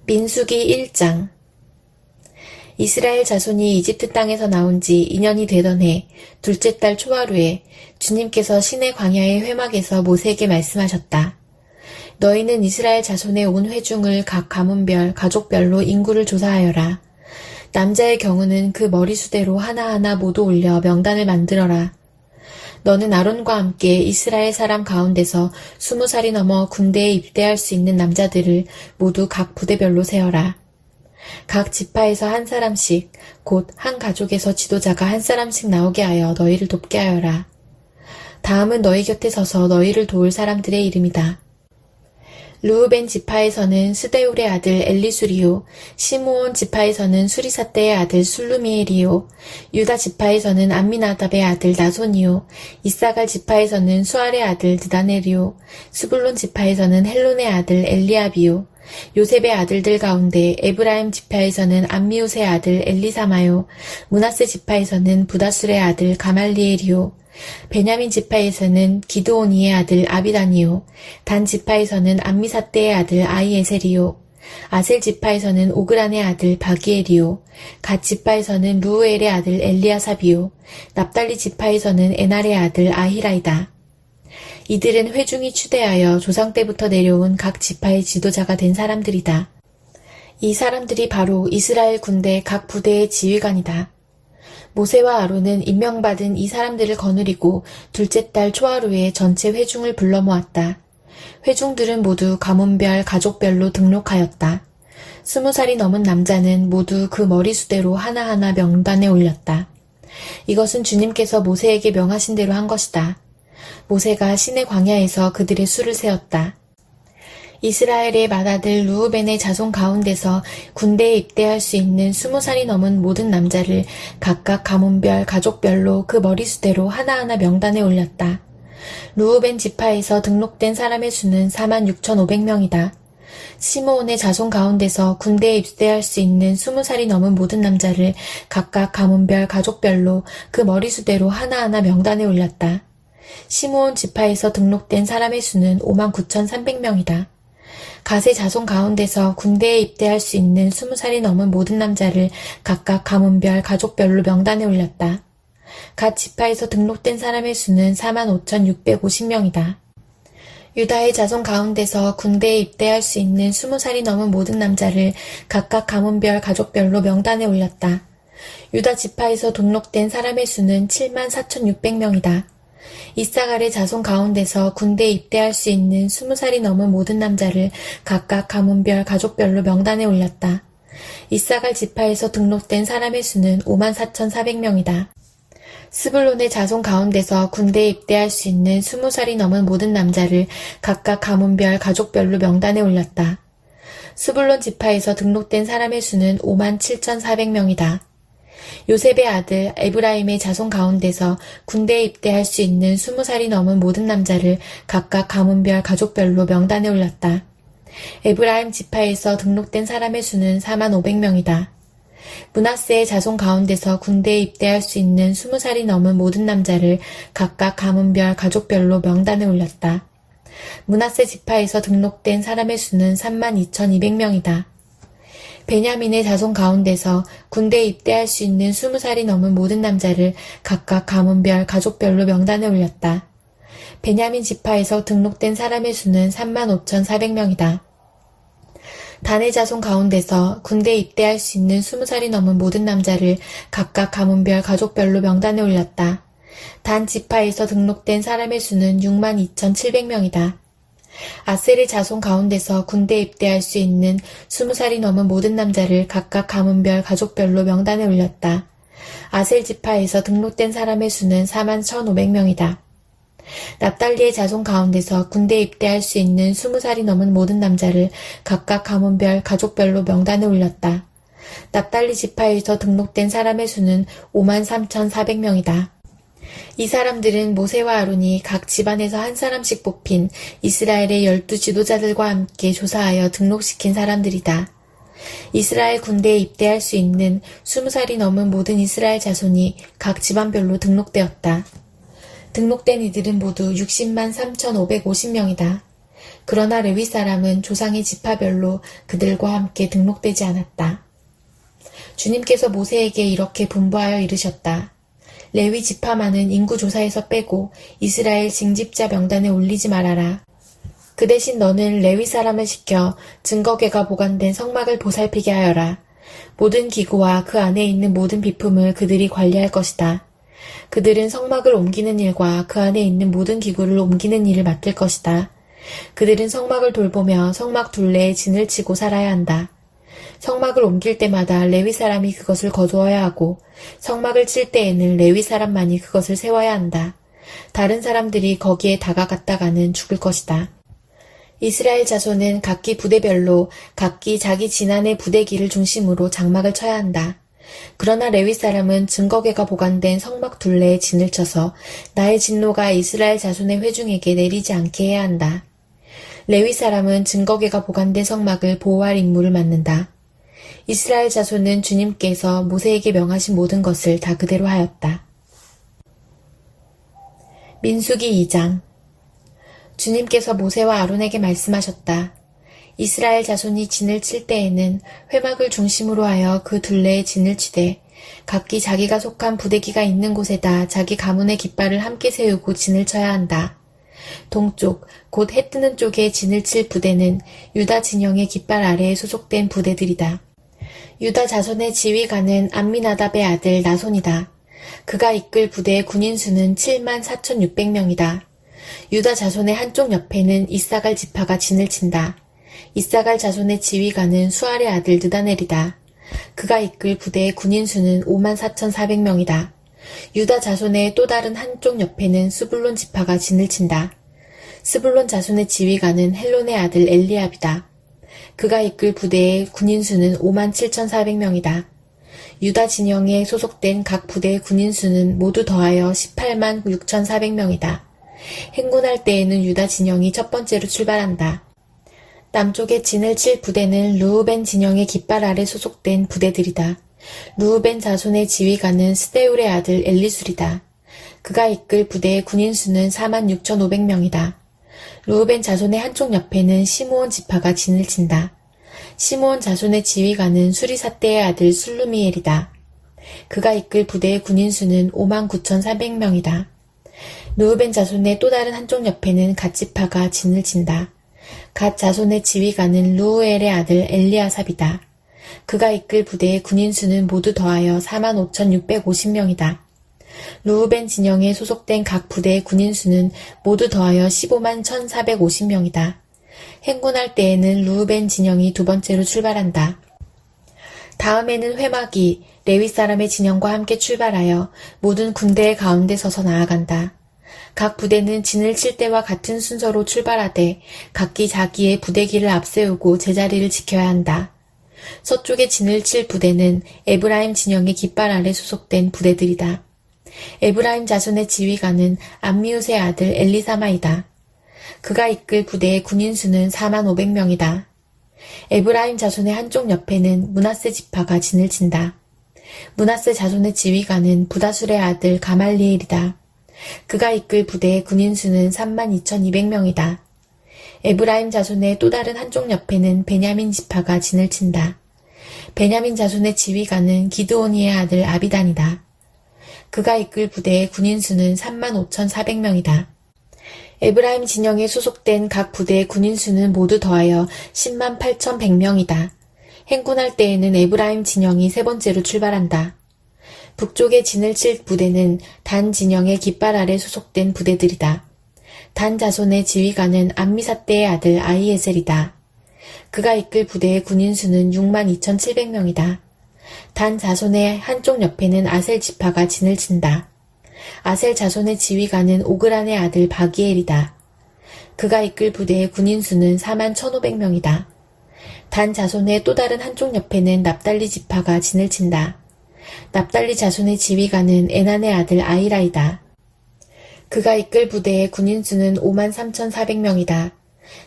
민수기 1장. 이스라엘 자손이 이집트 땅에서 나온 지 2년이 되던 해 둘째 달 초하루에 주님께서 시내 광야의 회막에서 모세에게 말씀하셨다. 너희는 이스라엘 자손의 온 회중을 각 가문별, 가족별로 인구를 조사하여라. 남자의 경우는 그 머리수대로 하나하나 모두 올려 명단을 만들어라. 너는 아론과 함께 이스라엘 사람 가운데서 20살이 넘어 군대에 입대할 수 있는 남자들을 모두 각 부대별로 세어라. 각 지파에서 한 사람씩, 곧 한 가족에서 지도자가 한 사람씩 나오게 하여 너희를 돕게 하여라. 다음은 너희 곁에 서서 너희를 도울 사람들의 이름이다. 르우벤 지파에서는 스데울의 아들 엘리수리요, 시므온 지파에서는 수리사떼의 아들 술루미엘이요, 유다 지파에서는 암미나답의 아들 나손이요, 이사갈 지파에서는 수알의 아들 드다넬이요, 스불론 지파에서는 헬론의 아들 엘리압이요, 요셉의 아들들 가운데 에브라임 지파에서는 암미우스의 아들 엘리사마요, 므낫세 지파에서는 부다술의 아들 가말리엘이요, 베냐민 지파에서는 기드오니의 아들 아비단이요, 단 지파에서는 암미사떼의 아들 아이에셀이요, 아셀 지파에서는 오그란의 아들 바기엘이요, 갓 지파에서는 루우엘의 아들 엘리아삽이요, 납달리 지파에서는 에날의 아들 아히라이다. 이들은 회중이 추대하여 조상 때부터 내려온 각 지파의 지도자가 된 사람들이다. 이 사람들이 바로 이스라엘 군대 각 부대의 지휘관이다. 모세와 아론은 임명받은 이 사람들을 거느리고 둘째 달 초하루에 전체 회중을 불러 모았다. 회중들은 모두 가문별, 가족별로 등록하였다. 20살이 넘은 남자는 모두 그 머리수대로 하나하나 명단에 올렸다. 이것은 주님께서 모세에게 명하신 대로 한 것이다. 모세가 시내 광야에서 그들의 수를 세었다. 이스라엘의 맏아들 르우벤의 자손 가운데서 군대에 입대할 수 있는 20살이 넘은 모든 남자를 각각 가문별, 가족별로 그 머리수대로 하나하나 명단에 올렸다. 르우벤 지파에서 등록된 사람의 수는 46,500명이다. 시므온의 자손 가운데서 군대에 입대할 수 있는 20살이 넘은 모든 남자를 각각 가문별, 가족별로 그 머리수대로 하나하나 명단에 올렸다. 시므온 지파에서 등록된 사람의 수는 59,300명이다. 갓의 자손 가운데서 군대에 입대할 수 있는 20살이 넘은 모든 남자를 각각 가문별, 가족별로 명단에 올렸다. 갓 지파에서 등록된 사람의 수는 45,650명이다. 유다의 자손 가운데서 군대에 입대할 수 있는 20살이 넘은 모든 남자를 각각 가문별, 가족별로 명단에 올렸다. 유다 지파에서 등록된 사람의 수는 74,600명이다. 이사갈의 자손 가운데서 군대에 입대할 수 있는 20살이 넘은 모든 남자를 각각 가문별, 가족별로 명단에 올렸다. 이사갈 지파에서 등록된 사람의 수는 54,400명이다. 스불론의 자손 가운데서 군대에 입대할 수 있는 20살이 넘은 모든 남자를 각각 가문별, 가족별로 명단에 올렸다. 스불론 지파에서 등록된 사람의 수는 57,400명이다. 요셉의 아들 에브라임의 자손 가운데서 군대에 입대할 수 있는 20살이 넘은 모든 남자를 각각 가문별, 가족별로 명단에 올렸다. 에브라임 지파에서 등록된 사람의 수는 45,000명이다. 므낫세의 자손 가운데서 군대에 입대할 수 있는 20살이 넘은 모든 남자를 각각 가문별, 가족별로 명단에 올렸다. 므낫세 지파에서 등록된 사람의 수는 32,200명이다. 베냐민의 자손 가운데서 군대에 입대할 수 있는 20살이 넘은 모든 남자를 각각 가문별, 가족별로 명단에 올렸다. 베냐민 지파에서 등록된 사람의 수는 35,400명이다. 단의 자손 가운데서 군대에 입대할 수 있는 20살이 넘은 모든 남자를 각각 가문별, 가족별로 명단에 올렸다. 단 지파에서 등록된 사람의 수는 62,700명이다. 아셀의 자손 가운데서 군대에 입대할 수 있는 20살이 넘은 모든 남자를 각각 가문별, 가족별로 명단에 올렸다. 아셀 지파에서 등록된 사람의 수는 41,500명이다. 납달리의 자손 가운데서 군대에 입대할 수 있는 20살이 넘은 모든 남자를 각각 가문별, 가족별로 명단에 올렸다. 납달리 지파에서 등록된 사람의 수는 53,400명이다. 이 사람들은 모세와 아론이 각 집안에서 한 사람씩 뽑힌 이스라엘의 12 지도자들과 함께 조사하여 등록시킨 사람들이다. 이스라엘 군대에 입대할 수 있는 20살이 넘은 모든 이스라엘 자손이 각 집안별로 등록되었다. 등록된 이들은 모두 603,550명이다. 그러나 레위 사람은 조상의 지파별로 그들과 함께 등록되지 않았다. 주님께서 모세에게 이렇게 분부하여 이르셨다. 레위 지파만은 인구조사에서 빼고 이스라엘 징집자 명단에 올리지 말아라. 그 대신 너는 레위 사람을 시켜 증거궤가 보관된 성막을 보살피게 하여라. 모든 기구와 그 안에 있는 모든 비품을 그들이 관리할 것이다. 그들은 성막을 옮기는 일과 그 안에 있는 모든 기구를 옮기는 일을 맡을 것이다. 그들은 성막을 돌보며 성막 둘레에 진을 치고 살아야 한다. 성막을 옮길 때마다 레위 사람이 그것을 거두어야 하고 성막을 칠 때에는 레위 사람만이 그것을 세워야 한다. 다른 사람들이 거기에 다가갔다가는 죽을 것이다. 이스라엘 자손은 각기 부대별로 각기 자기 지난해 부대기를 중심으로 장막을 쳐야 한다. 그러나 레위 사람은 증거궤가 보관된 성막 둘레에 진을 쳐서 나의 진노가 이스라엘 자손의 회중에게 내리지 않게 해야 한다. 레위 사람은 증거궤가 보관된 성막을 보호할 임무를 맡는다. 이스라엘 자손은 주님께서 모세에게 명하신 모든 것을 다 그대로 하였다. 민수기 2장. 주님께서 모세와 아론에게 말씀하셨다. 이스라엘 자손이 진을 칠 때에는 회막을 중심으로 하여 그 둘레에 진을 치되 각기 자기가 속한 부대기가 있는 곳에다 자기 가문의 깃발을 함께 세우고 진을 쳐야 한다. 동쪽, 곧 해 뜨는 쪽에 진을 칠 부대는 유다 진영의 깃발 아래에 소속된 부대들이다. 유다 자손의 지휘관은 암미나답의 아들 나손이다. 그가 이끌 부대의 군인 수는 74,600명이다. 유다 자손의 한쪽 옆에는 이사갈 지파가 진을 친다. 이사갈 자손의 지휘관은 수알의 아들 느다넬이다. 그가 이끌 부대의 군인 수는 54,400명이다. 유다 자손의 또 다른 한쪽 옆에는 스불론 지파가 진을 친다. 스불론 자손의 지휘관은 헬론의 아들 엘리압이다. 그가 이끌 부대의 군인 수는 57,400명이다. 유다 진영에 소속된 각 부대의 군인 수는 모두 더하여 186,400명이다. 행군할 때에는 유다 진영이 첫 번째로 출발한다. 남쪽에 진을 칠 부대는 르우벤 진영의 깃발 아래 소속된 부대들이다. 르우벤 자손의 지휘관은 스데울의 아들 엘리술이다. 그가 이끌 부대의 군인 수는 46,500명이다. 르우벤 자손의 한쪽 옆에는 시므온 지파가 진을 친다. 시므온 자손의 지휘관은 수리사떼의 아들 술루미엘이다. 그가 이끌 부대의 군인 수는 59,400명이다. 르우벤 자손의 또 다른 한쪽 옆에는 갓 지파가 진을 친다. 갓 자손의 지휘관은 루우엘의 아들 엘리아삽이다. 그가 이끌 부대의 군인 수는 모두 더하여 45,650명이다. 르우벤 진영에 소속된 각 부대의 군인 수는 모두 더하여 151,450명이다. 행군할 때에는 르우벤 진영이 두 번째로 출발한다. 다음에는 회막이 레위 사람의 진영과 함께 출발하여 모든 군대의 가운데 서서 나아간다. 각 부대는 진을 칠 때와 같은 순서로 출발하되 각기 자기의 부대기를 앞세우고 제자리를 지켜야 한다. 서쪽에 진을 칠 부대는 에브라임 진영의 깃발 아래 소속된 부대들이다. 에브라임 자손의 지휘관은 암미웃의 아들 엘리사마이다. 그가 이끌 부대의 군인 수는 45,000명이다. 에브라임 자손의 한쪽 옆에는 므낫세 지파가 진을 친다. 므낫세 자손의 지휘관은 부다술의 아들 가말리엘이다. 그가 이끌 부대의 군인 수는 32,200명이다. 에브라임 자손의 또 다른 한쪽 옆에는 베냐민 지파가 진을 친다. 베냐민 자손의 지휘관은 기드오니의 아들 아비단이다. 그가 이끌 부대의 군인 수는 35,400명이다. 에브라임 진영에 소속된 각 부대의 군인 수는 모두 더하여 108,100명이다. 행군할 때에는 에브라임 진영이 세 번째로 출발한다. 북쪽에 진을 칠 부대는 단 진영의 깃발 아래 소속된 부대들이다. 단 자손의 지휘관은 암미사떼의 아들 아히에셀이다. 그가 이끌 부대의 군인 수는 62,700명이다. 단 자손의 한쪽 옆에는 아셀 지파가 진을 친다. 아셀 자손의 지휘관은 오그란의 아들 바기엘이다. 그가 이끌 부대의 군인 수는 41,500명이다. 단 자손의 또 다른 한쪽 옆에는 납달리 지파가 진을 친다. 납달리 자손의 지휘관은 에난의 아들 아이라이다. 그가 이끌 부대의 군인 수는 53,400명이다.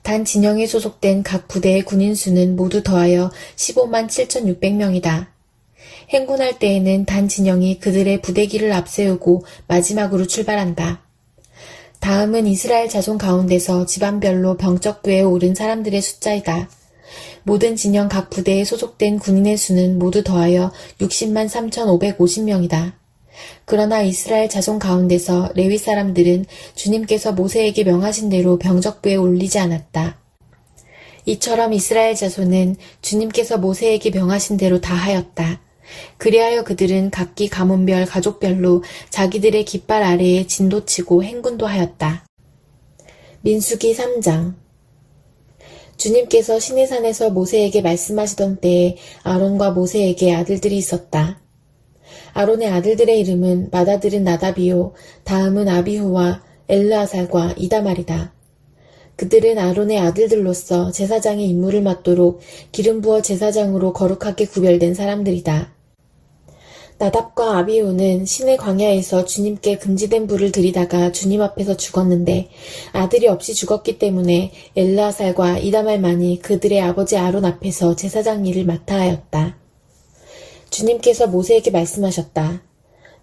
단 진영에 소속된 각 부대의 군인 수는 모두 더하여 157,600명이다. 행군할 때에는 단 진영이 그들의 부대기를 앞세우고 마지막으로 출발한다. 다음은 이스라엘 자손 가운데서 집안별로 병적부에 오른 사람들의 숫자이다. 모든 진영 각 부대에 소속된 군인의 수는 모두 더하여 60만 3,550명이다. 그러나 이스라엘 자손 가운데서 레위 사람들은 주님께서 모세에게 명하신 대로 병적부에 올리지 않았다. 이처럼 이스라엘 자손은 주님께서 모세에게 명하신 대로 다 하였다. 그리하여 그들은 각기 가문별 가족별로 자기들의 깃발 아래에 진도치고 행군도 하였다. 민수기 3장. 주님께서 시내산에서 모세에게 말씀하시던 때에 아론과 모세에게 아들들이 있었다. 아론의 아들들의 이름은 맏아들은 나답이요 다음은 아비후와 엘르아살과 이다말이다. 그들은 아론의 아들들로서 제사장의 임무를 맡도록 기름 부어 제사장으로 거룩하게 구별된 사람들이다. 나답과 아비후는 시내 광야에서 주님께 금지된 불을 들이다가 주님 앞에서 죽었는데 아들이 없이 죽었기 때문에 엘르아살과 이다말만이 그들의 아버지 아론 앞에서 제사장 일을 맡아 하였다. 주님께서 모세에게 말씀하셨다.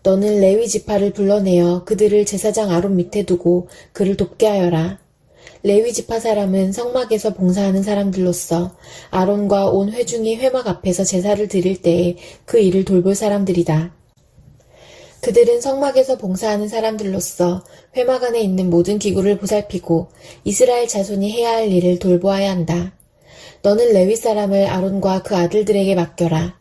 너는 레위 지파를 불러내어 그들을 제사장 아론 밑에 두고 그를 돕게 하여라. 레위 지파 사람은 성막에서 봉사하는 사람들로서 아론과 온 회중이 회막 앞에서 제사를 드릴 때에 그 일을 돌볼 사람들이다. 그들은 성막에서 봉사하는 사람들로서 회막 안에 있는 모든 기구를 보살피고 이스라엘 자손이 해야 할 일을 돌보아야 한다. 너는 레위 사람을 아론과 그 아들들에게 맡겨라.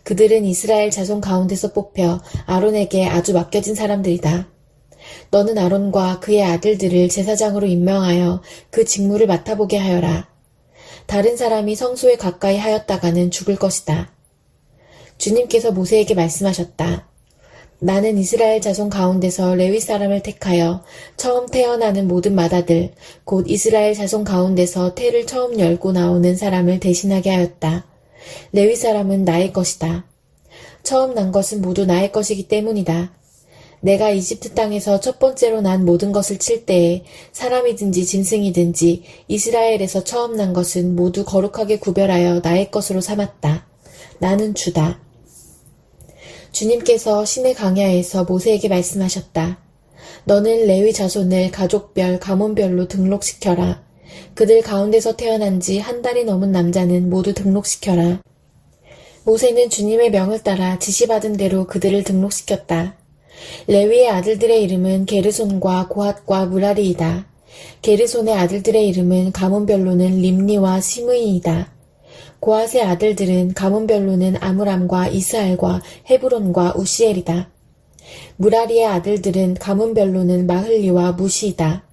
그들은 이스라엘 자손 가운데서 뽑혀 아론에게 아주 맡겨진 사람들이다. 너는 아론과 그의 아들들을 제사장으로 임명하여 그 직무를 맡아보게 하여라. 다른 사람이 성소에 가까이 하였다가는 죽을 것이다. 주님께서 모세에게 말씀하셨다. 나는 이스라엘 자손 가운데서 레위 사람을 택하여 처음 태어나는 모든 맏아들, 곧 이스라엘 자손 가운데서 태를 처음 열고 나오는 사람을 대신하게 하였다. 레위 사람은 나의 것이다. 처음 난 것은 모두 나의 것이기 때문이다. 내가 이집트 땅에서 첫 번째로 난 모든 것을 칠 때에 사람이든지 짐승이든지 이스라엘에서 처음 난 것은 모두 거룩하게 구별하여 나의 것으로 삼았다. 나는 주다. 주님께서 시내 광야에서 모세에게 말씀하셨다. 너는 레위 자손을 가족별, 가문별로 등록시켜라. 그들 가운데서 태어난 지 한 달이 넘은 남자는 모두 등록시켜라. 모세는 주님의 명을 따라 지시받은 대로 그들을 등록시켰다. 레위의 아들들의 이름은 게르손과 고핫과 무라리이다. 게르손의 아들들의 이름은 가문별로는 림니와 시므이이다. 고핫의 아들들은 가문별로는 아므람과 이스알과 헤브론과 우시엘이다. 무라리의 아들들은 가문별로는 마흘리와 무시이다.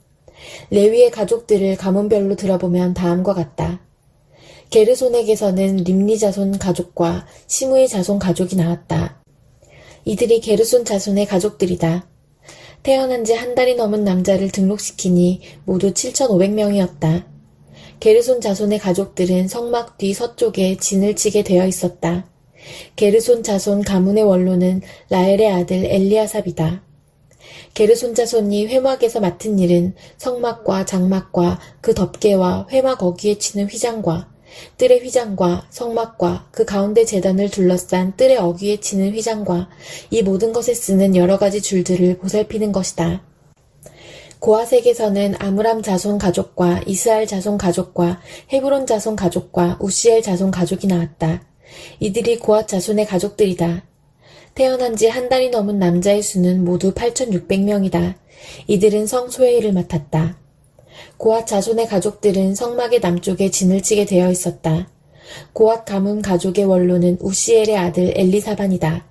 레위의 가족들을 가문별로 들어보면 다음과 같다. 게르손에게서는 림니 자손 가족과 시므이 자손 가족이 나왔다. 이들이 게르손 자손의 가족들이다. 태어난 지 한 달이 넘은 남자를 등록시키니 모두 7,500명이었다. 게르손 자손의 가족들은 성막 뒤 서쪽에 진을 치게 되어 있었다. 게르손 자손 가문의 원로는 라엘의 아들 엘리아삽이다. 게르손 자손이 회막에서 맡은 일은 성막과 장막과 그 덮개와 회막 어귀에 치는 휘장과 뜰의 휘장과 성막과 그 가운데 제단을 둘러싼 뜰의 어귀에 치는 휘장과 이 모든 것에 쓰는 여러 가지 줄들을 보살피는 것이다. 고핫에게서는 아므람 자손 가족과 이스알 자손 가족과 헤브론 자손 가족과 우시엘 자손 가족이 나왔다. 이들이 고핫 자손의 가족들이다. 태어난 지 한 달이 넘은 남자의 수는 모두 8,600명이다. 이들은 성소의 일을 맡았다. 고핫 자손의 가족들은 성막의 남쪽에 진을 치게 되어 있었다. 고핫 가문 가족의 원로는 우시엘의 아들 엘리사반이다.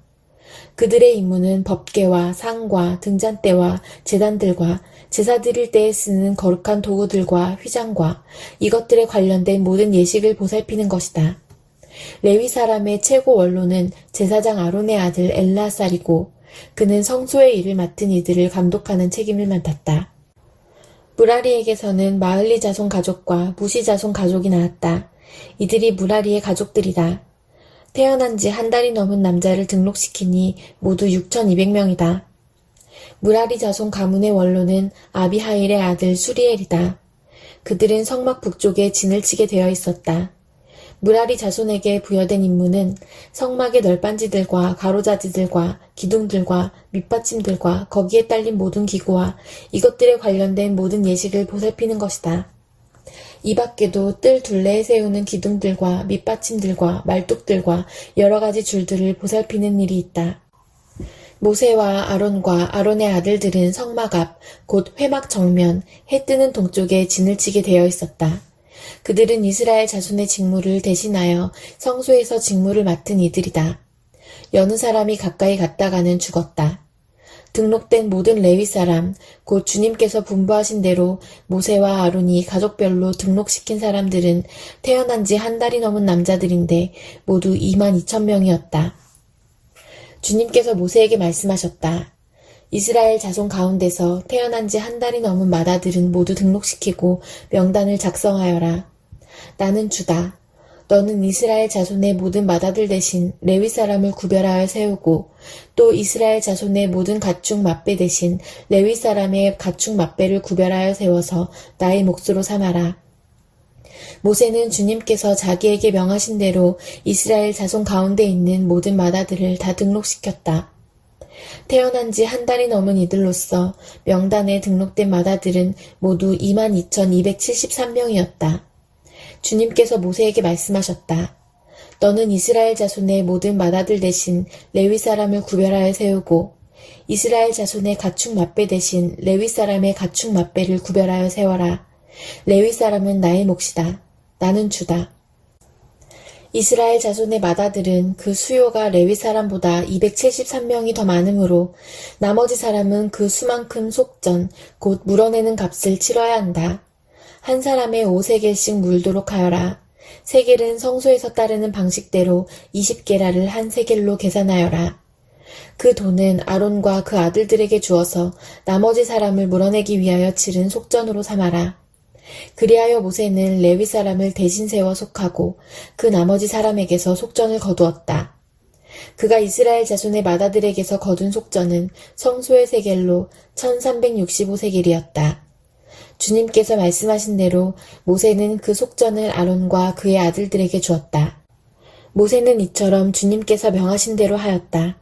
그들의 임무는 법궤와 상과 등잔대와 제단들과 제사 드릴 때에 쓰는 거룩한 도구들과 휘장과 이것들에 관련된 모든 예식을 보살피는 것이다. 레위 사람의 최고 원로는 제사장 아론의 아들 엘르아살이고 그는 성소의 일을 맡은 이들을 감독하는 책임을 맡았다. 무라리에게서는 마흘리 자손 가족과 무시 자손 가족이 나왔다. 이들이 무라리의 가족들이다. 태어난 지 한 달이 넘은 남자를 등록시키니 모두 6,200명이다. 무라리 자손 가문의 원로는 아비하일의 아들 수리엘이다. 그들은 성막 북쪽에 진을 치게 되어 있었다. 무라리 자손에게 부여된 임무는 성막의 널빤지들과 가로자지들과 기둥들과 밑받침들과 거기에 딸린 모든 기구와 이것들에 관련된 모든 예식을 보살피는 것이다. 이 밖에도 뜰 둘레에 세우는 기둥들과 밑받침들과 말뚝들과 여러 가지 줄들을 보살피는 일이 있다. 모세와 아론과 아론의 아들들은 성막 앞, 곧 회막 정면, 해 뜨는 동쪽에 진을 치게 되어 있었다. 그들은 이스라엘 자손의 직무를 대신하여 성소에서 직무를 맡은 이들이다. 여느 사람이 가까이 갔다가는 죽었다. 등록된 모든 레위 사람, 곧 주님께서 분부하신 대로 모세와 아론이 가족별로 등록시킨 사람들은 태어난 지 한 달이 넘은 남자들인데 모두 22,000명이었다. 주님께서 모세에게 말씀하셨다. 이스라엘 자손 가운데서 태어난 지 한 달이 넘은 마다들은 모두 등록시키고 명단을 작성하여라. 나는 주다. 너는 이스라엘 자손의 모든 마다들 대신 레위 사람을 구별하여 세우고 또 이스라엘 자손의 모든 가축 맏배 대신 레위 사람의 가축 맏배를 구별하여 세워서 나의 몫으로 삼아라. 모세는 주님께서 자기에게 명하신 대로 이스라엘 자손 가운데 있는 모든 마다들을 다 등록시켰다. 태어난 지 한 달이 넘은 이들로서 명단에 등록된 마다들은 모두 22,273명이었다. 주님께서 모세에게 말씀하셨다. 너는 이스라엘 자손의 모든 마다들 대신 레위 사람을 구별하여 세우고 이스라엘 자손의 가축 맏배 대신 레위 사람의 가축 맏배를 구별하여 세워라. 레위 사람은 나의 몫이다. 나는 주다. 이스라엘 자손의 마다들은 그 수요가 레위 사람보다 273명이 더 많으므로 나머지 사람은 그 수만큼 속전, 곧 물어내는 값을 치러야 한다. 한 사람에 5세겔씩 물도록 하여라. 세겔은 성소에서 따르는 방식대로 20게라를 한 세겔로 계산하여라. 그 돈은 아론과 그 아들들에게 주어서 나머지 사람을 물어내기 위하여 치른 속전으로 삼아라. 그리하여 모세는 레위 사람을 대신 세워 속하고 그 나머지 사람에게서 속전을 거두었다. 그가 이스라엘 자손의 마다들에게서 거둔 속전은 성소의 세겔로 1365세겔이었다. 주님께서 말씀하신 대로 모세는 그 속전을 아론과 그의 아들들에게 주었다. 모세는 이처럼 주님께서 명하신 대로 하였다.